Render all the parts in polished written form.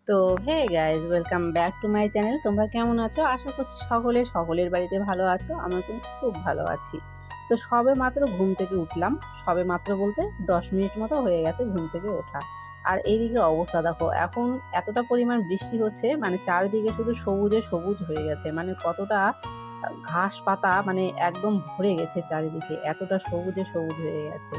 তো hey guys, welcome back to my channel. তোমরা কেমন আছো? আশা করছি সকলের বাড়িতে ভালো আছো। আমরা কিন্তু খুব ভালো আছি। তো সবে মাত্র ঘুম থেকে উঠলাম। সবে মাত্র বলতে 10 মিনিট মতো হয়ে গেছে ঘুম থেকে ওঠা। আর এইদিকে অবস্থা দেখো, এখন এতটা পরিমাণ বৃষ্টি হচ্ছে, মানে চারিদিকে শুধু সবুজে সবুজ হয়ে গেছে। মানে কতটা ঘাস পাতা মানে একদম ভরে গেছে চারিদিকে, এতটা সবুজে সবুজ হয়ে গেছে।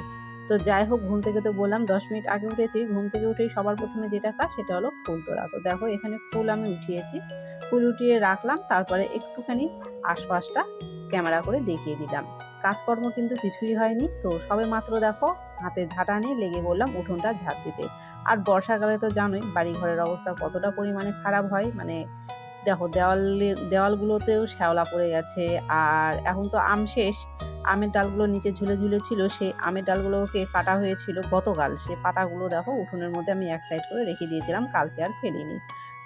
তো যাই হোক, ঘুম থেকে তো বললাম 10 মিনিট আগে উঠেছি। ঘুম থেকে উঠেই সবার প্রথমে যেটা কাজ সেটা হলো ফুল তোলা। তো দেখো, এখানে ফুল আমি উঠিয়েছি, ফুল উঠিয়ে রাখলাম, তারপরে একটুখানি আশপাশটা ক্যামেরা করে দেখিয়ে দিলাম। কাজকর্ম কিন্তু কিছুই হয়নি। তো সবে মাত্র দেখো, হাতে ঝাঁটা নিয়ে লেগে বললাম উঠোনটা ঝাঁট দিতে। আর বর্ষাকালে তো জানোই বাড়ি ঘরের অবস্থা কতটা পরিমাণে খারাপ হয়। মানে দেখো, দেওয়ালগুলোতেও শ্যাওলা পড়ে গেছে। আর এখন তো আম শেষ, আমের ডালগুলো নিচে ঝুলে ঝুলে ছিল, সেই আমের ডালগুলোকে কাটা হয়েছিল গতকাল। সেই পাতাগুলো দেখো উঠোনের মধ্যে আমি এক সাইড করে রেখে দিয়েছিলাম, কালকে আর ফেলিনি।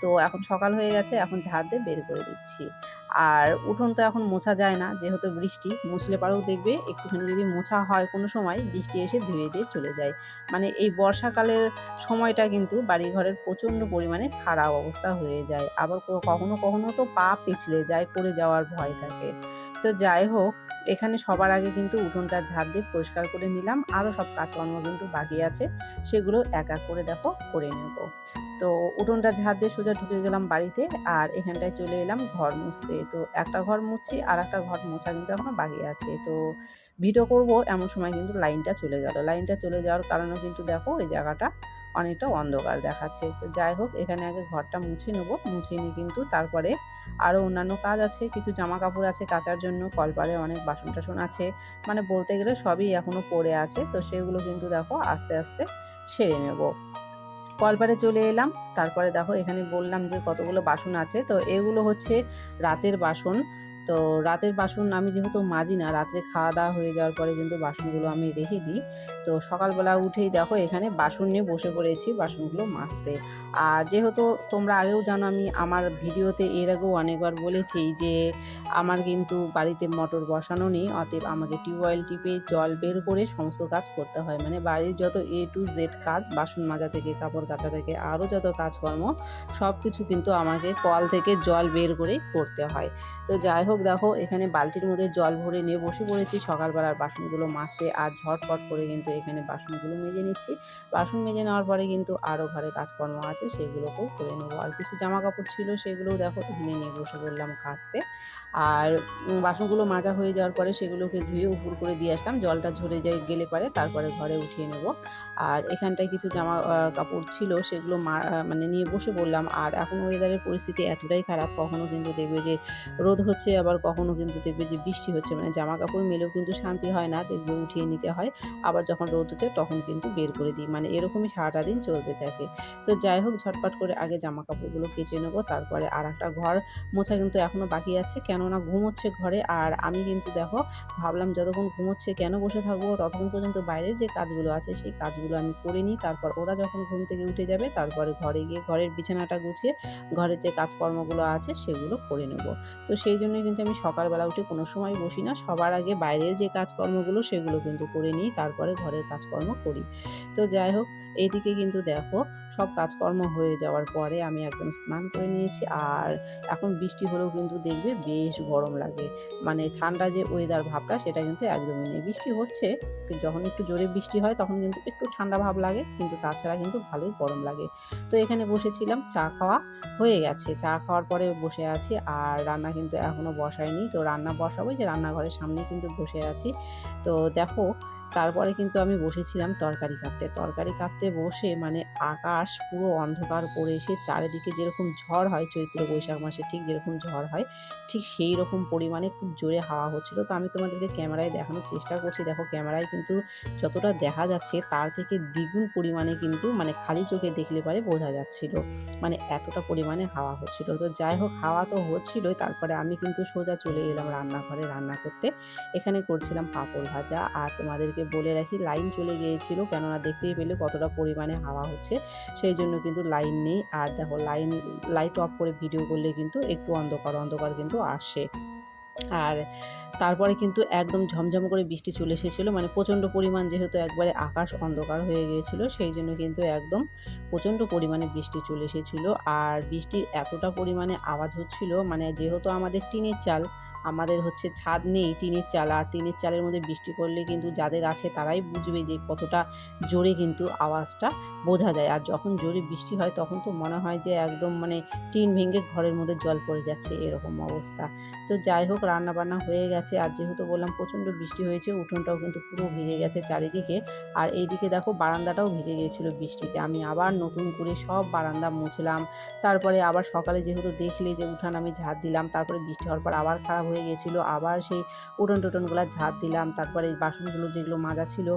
তো এখন সকাল হয়ে গেছে, এখন ঝাড় দিয়ে বের করে দিচ্ছি। আর উঠোন তো এখন মোছা যায় না, যেহেতু বৃষ্টি। মুছলে পারেও দেখবে একটুখানি যদি মোছা হয় কোনো সময়, বৃষ্টি এসে ধুয়ে দিয়ে চলে যায়। মানে এই বর্ষাকালের সময়টা কিন্তু বাড়িঘরের প্রচণ্ড পরিমাণে খারাপ অবস্থা হয়ে যায়। আবার কখনো কখনো তো পা পিছলে যায়, পড়ে যাওয়ার ভয় থাকে। তো যাই হোক, এখানে সবার আগে কিন্তু উঠোনটা ঝাড় দিয়ে পরিষ্কার করে নিলাম। আরও সব কাজকর্ম কিন্তু বাকি আছে, সেগুলো এক এক করে দেখো করে নেব। তো উঠোনটা ঝাড় দিয়ে সোজা ঢুকে গেলাম বাড়িতে। আর এখানটায় চলে এলাম ঘর মুছতে। তো একটা ঘর মুছছি, আর একটা ঘর মোছা কিন্তু এখনো বাকি আছে। তো ভিডিও করব এমন সময় কিন্তু লাইনটা চলে গেল। লাইনটা চলে যাওয়ার কারণে কিন্তু দেখো এই জায়গাটা অনেকটা অন্ধকার দেখাচ্ছে। তো যাই হোক, এখানে আগে ঘরটা মুছে নেবো। মুছে নিয়ে কিন্তু তারপরে আরও অন্যান্য কাজ আছে, কিছু জামা কাপড় আছে কাচার জন্য, কলপারে অনেক বাসন টাসন আছে। মানে বলতে গেলে সবই এখনও পড়ে আছে। তো সেগুলো কিন্তু দেখো আস্তে আস্তে সেরে নেব। কলপারে চলে এলাম। তারপরে দেখো, এখানে বললাম যে কতগুলো বাসন আছে। তো এগুলো হচ্ছে রাতের বাসন। তো রাতের বাসন আমি যেহেতু মাজি না, রাত্রে খাওয়া দাওয়া হয়ে যাওয়ার পরে কিন্তু বাসনগুলো আমি রেখে দিই। তো সকালবেলা উঠেই দেখো এখানে বাসন নিয়ে বসে পড়েছি বাসনগুলো মাজতে। আর যেহেতু তোমরা আগেও জানো, আমি আমার ভিডিওতে এর আগেও অনেকবার বলেছি যে আমার কিন্তু বাড়িতে মোটর বসানো নেই, অতএব আমাকে টিউবওয়েল টিপে জল বের করে সমস্ত কাজ করতে হয়। মানে বাড়ির যত এ টু জেড কাজ, বাসন মাজা থেকে কাপড় কাচা থেকে আরও যত কাজকর্ম, সব কিছু কিন্তু আমাকে কল থেকে জল বের করেই করতে হয়। তো যাই হোক, দেখো এখানে বালতির মধ্যে জল ভরে নিয়ে বসে পড়েছি সকালবেলার বাসনগুলো মাজতে। আর ঝটপট করে কিন্তু এখানে বাসনগুলো মেজে নিচ্ছি। বাসন মেজে নেওয়ার পরে কিন্তু আরও ঘরে কাজকর্ম আছে, সেগুলোকেও করে নেবো। আর কিছু জামা কাপড় ছিল, সেগুলোও দেখো এখানে নিয়ে বসে পড়লাম কাচতে। আর বাসনগুলো মাজা হয়ে যাওয়ার পরে সেগুলোকে ধুয়ে উপুর করে দিয়ে আসলাম, জলটা ঝরে যায় গেলে পারে তারপরে ঘরে উঠিয়ে নেব। আর এখানটায় কিছু জামা কাপড় ছিল, সেগুলো মানে নিয়ে বসে পড়লাম। আর এখন ওয়েদারের পরিস্থিতি এতটাই খারাপ, কখনো কিন্তু দেখবে যে রোদ হচ্ছে, আবার কখনো কিন্তু দেখবে যে বৃষ্টি হচ্ছে। মানে জামা কাপড় মেলেও কিন্তু শান্তি হয় না, দেখবে উঠিয়ে নিতে হয়। আবার যখন রোদ হচ্ছে তখন কিন্তু বের করে দিই, মানে এরকমই সারাটা দিন চলতে থাকে। তো যাই হোক, ঝটপট করে আগে জামা কাপড়গুলো কেচে নেবো, তারপরে আর একটা ঘর মোছা কিন্তু এখনও বাকি আছে, কেননা ঘুমোচ্ছে ঘরে। আর আমি কিন্তু দেখো ভাবলাম যতক্ষণ ঘুমোচ্ছে কেন বসে থাকবো, ততক্ষণ পর্যন্ত বাইরের যে কাজগুলো আছে সেই কাজগুলো আমি করে নিই। তারপর ওরা যখন ঘুম থেকে উঠে যাবে, তারপরে ঘরে গিয়ে ঘরের বিছানাটা গুছিয়ে ঘরের যে কাজকর্মগুলো আছে সেগুলো করে নেব। তো সেই জন্যই কিন্তু আমি সকালবেলা উঠে কোনো সময় বসি না, সবার আগে বাইরের যে কাজকর্মগুলো সেগুলো কিন্তু করে নিই, তারপরে ঘরের কাজকর্ম করি। তো যাই হোক, এইদিকে কিন্তু দেখো সব কাজকর্ম হয়ে যাওয়ার পরে আমি একদম স্নান করে নিয়েছি। আর এখন বৃষ্টি হলেও কিন্তু দেখবে বেশ গরম লাগে। মানে ঠান্ডা যে ওয়েদার ভাবটা সেটা কিন্তু একদমই নেই। বৃষ্টি হচ্ছে, যখন একটু জোরে বৃষ্টি হয় তখন কিন্তু একটু ঠান্ডা ভাব লাগে, কিন্তু তাছাড়া কিন্তু ভালোই গরম লাগে। তো এখানে বসেছিলাম, চা খাওয়া হয়ে গেছে। চা খাওয়ার পরে বসে আছি। আর রান্না কিন্তু এখনও বসাইনি। তো রান্না বসাবো, যে রান্নাঘরের সামনে কিন্তু বসে আছি। তো দেখো, তারপরে কিন্তু আমি বসেছিলাম তরকারি কাটতে। তরকারি কাটতে বসে মানে আকাশ পুরো অন্ধকার করে এসে চারিদিকে যেরকম ঝড় হয় চৈত্র বৈশাখ মাসে, ঠিক যেরকম ঝড় হয়, ঠিক সেই রকম পরিমাণে খুব জোরে হাওয়া হচ্ছিল। তো আমি তোমাদেরকে ক্যামেরায় দেখানোর চেষ্টা করছি। দেখো ক্যামেরায় কিন্তু যতটা দেখা যাচ্ছে তার থেকে দ্বিগুণ পরিমাণে কিন্তু, মানে খালি চোখে দেখলে পারে বোঝা যাচ্ছিল, মানে এতটা পরিমাণে হাওয়া হচ্ছিল। তো যাই হোক, হাওয়া তো হচ্ছিলই, তারপরে আমি কিন্তু সোজা চলে এলাম রান্নাঘরে রান্না করতে। এখানে করছিলাম পাঁপড় ভাজা। আর তোমাদেরকে বলে রাখি, লাইন চলে গিয়েছিল, কেননা দেখতেই পেলে কতটা পরিমাণে হাওয়া হচ্ছে, সেই জন্য কিন্তু লাইন নেই। আর দেখো লাইট অফ করে ভিডিও করলে কিন্তু একটু অন্ধকার অন্ধকার কিন্তু আসে। আর তারপরে কিন্তু একদম ঝমঝম করে বৃষ্টি চলে এসেছিলো, মানে প্রচণ্ড পরিমাণ, যেহেতু একবারে আকাশ অন্ধকার হয়ে গিয়েছিলো সেই জন্য কিন্তু একদম প্রচণ্ড পরিমাণে বৃষ্টি চলে এসেছিলো। আর বৃষ্টির এতটা পরিমাণে আওয়াজ হচ্ছিলো, মানে যেহেতু আমাদের টিনের চাল, আমাদের হচ্ছে ছাদ নেই, টিনের চাল, আর টিনের চালের মধ্যে বৃষ্টি পড়লে কিন্তু যাদের আছে তারাই বুঝবে যে কতটা জোরে কিন্তু আওয়াজটা বোঝা যায়। আর যখন জোরে বৃষ্টি হয় তখন তো মনে হয় যে একদম মানে টিন ভেঙে ঘরের মধ্যে জল পড়ে যাচ্ছে, এরকম অবস্থা। তো যাই হোক, রান্নাবান্না হয়ে গেছে। আর যেহেতু বললাম প্রচণ্ড বৃষ্টি হয়েছে, উঠোনটাও কিন্তু পুরো ভিজে গেছে চারিদিকে। আর এইদিকে দেখো বারান্দাটাও ভিজে গিয়েছিলো বৃষ্টিতে। আমি আবার নতুন করে সব বারান্দা মুছলাম। তারপরে আবার সকালে যেহেতু দেখলে যে উঠান আমি ঝাড় দিলাম, তারপরে বৃষ্টি হওয়ার পর আবার খারাপ হয়ে গিয়েছিলো, আবার সেই উঠোন টুটনগুলো ঝাড় দিলাম। তারপরে বাসনগুলো যেগুলো মাজা ছিল,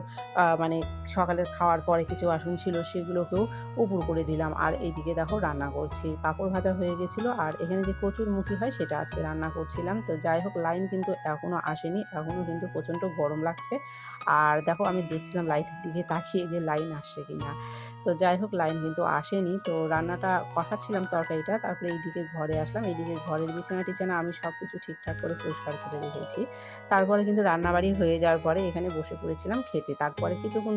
মানে সকালের খাওয়ার পরে কিছু বাসন ছিল সেগুলোকেও উপর করে দিলাম। আর এইদিকে দেখো রান্না করছি, পাঁপড় ভাজা হয়ে গেছিলো। আর এখানে যে কচুরমুখী হয় সেটা আজকে রান্না করছিলাম। তো যাই হোক, লাইন কিন্তু এখনও আসেনি, এখনও কিন্তু প্রচণ্ড গরম লাগছে। আর দেখো আমি দেখছিলাম লাইটের দিকে তাকিয়ে যে লাইন আসছে কিনা। তো যাই হোক, লাইন কিন্তু আসেনি। তো রান্নাটা কষাচ্ছিলাম তরকারিটা, তারপরে এইদিকে ঘরে আসলাম। এইদিকে ঘরের বিছানা টিছানা আমি সব কিছু ঠিকঠাক করে পরিষ্কার করে রেখেছি। তারপরে কিন্তু রান্নাবাড়ি হয়ে যাওয়ার পরে এখানে বসে পড়েছিলাম খেতে। তারপরে কিছুক্ষণ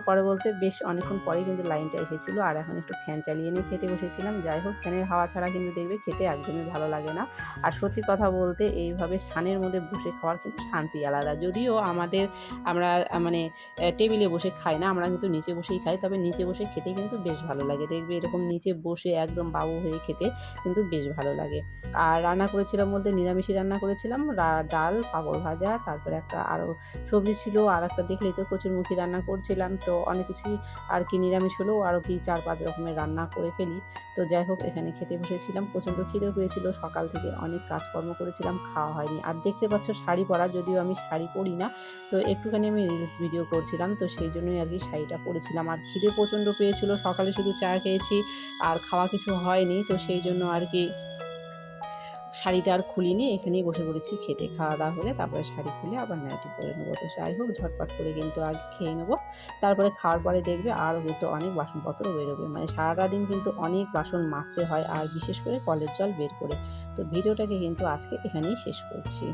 পরে বলতে বেশ অনেকক্ষণ পরে কিন্তু লাইনটা এসেছিলো। আর এখন একটু ফ্যান চালিয়ে নিয়ে খেতে বসেছিলাম। যাই হোক, ফ্যানের হাওয়া ছাড়া কিন্তু দেখবে খেতে একদমই ভালো লাগে না। আর সত্যি কথা বলতে এইভাবে ছানের মধ্যে বসে খাওয়ার কিন্তু শান্তি আলাদা। যদিও আমরা মানে টেবিলে বসে খাই না, আমরা কিন্তু নিচে বসেই খাই। তবে নিচে বসে খেতে কিন্তু বেশ ভালো লাগে। দেখবে এরকম নিচে বসে একদম বাবু হয়ে খেতে কিন্তু বেশ ভালো লাগে। আর রান্না করেছিলাম বলতে নিরামিষই রান্না করেছিলাম। ডাল, পাঁপড় ভাজা, তারপরে একটা আরও সবজি ছিল। আর একটা দেখলেই তো কচুরমুখী রান্না করছিলাম। তো অনেক কিছুই আর কি নিরামিষ হলেও আরও কি 4-5 রকমের রান্না করে ফেলি। তো যাই হোক, এখানে খেতে বসেছিলাম। প্রচণ্ড খিদেও পেয়েছিল, সকাল থেকে অনেক কাজকর্ম করেছিলাম, খাওয়া হয়নি। আর দেখতে পাচ্ছ শাড়ি পরা, যদিও আমি শাড়ি পরি না। তো একটুখানি আমি রিলস ভিডিও করছিলাম, তো সেই জন্যই আর কি শাড়িটা পরেছিলাম। আর খিদে প্রচণ্ড পেয়েছিল, সকালে শুধু চা খেয়েছি, আর খাওয়া কিছু হয়নি। তো সেই জন্য আর কি শাড়িটা আর খুলিনি, এখানেই বসে পড়েছি খেতে। খাওয়া দাওয়া হলে তারপরে শাড়ি খুলে আবার নাইটি পরে নেবো। তো যাই হোক, ঝটপট করে কিন্তু আগে খেয়ে নেবো। তারপরে খাওয়ার পরে দেখবে আরও কিন্তু অনেক বাসনপত্র বেরোবে, মানে সারাটা দিন কিন্তু অনেক বাসন মাজতে হয়, আর বিশেষ করে কলের জল বের করে। তো ভিডিওটাকে কিন্তু আজকে এখানেই শেষ করছি।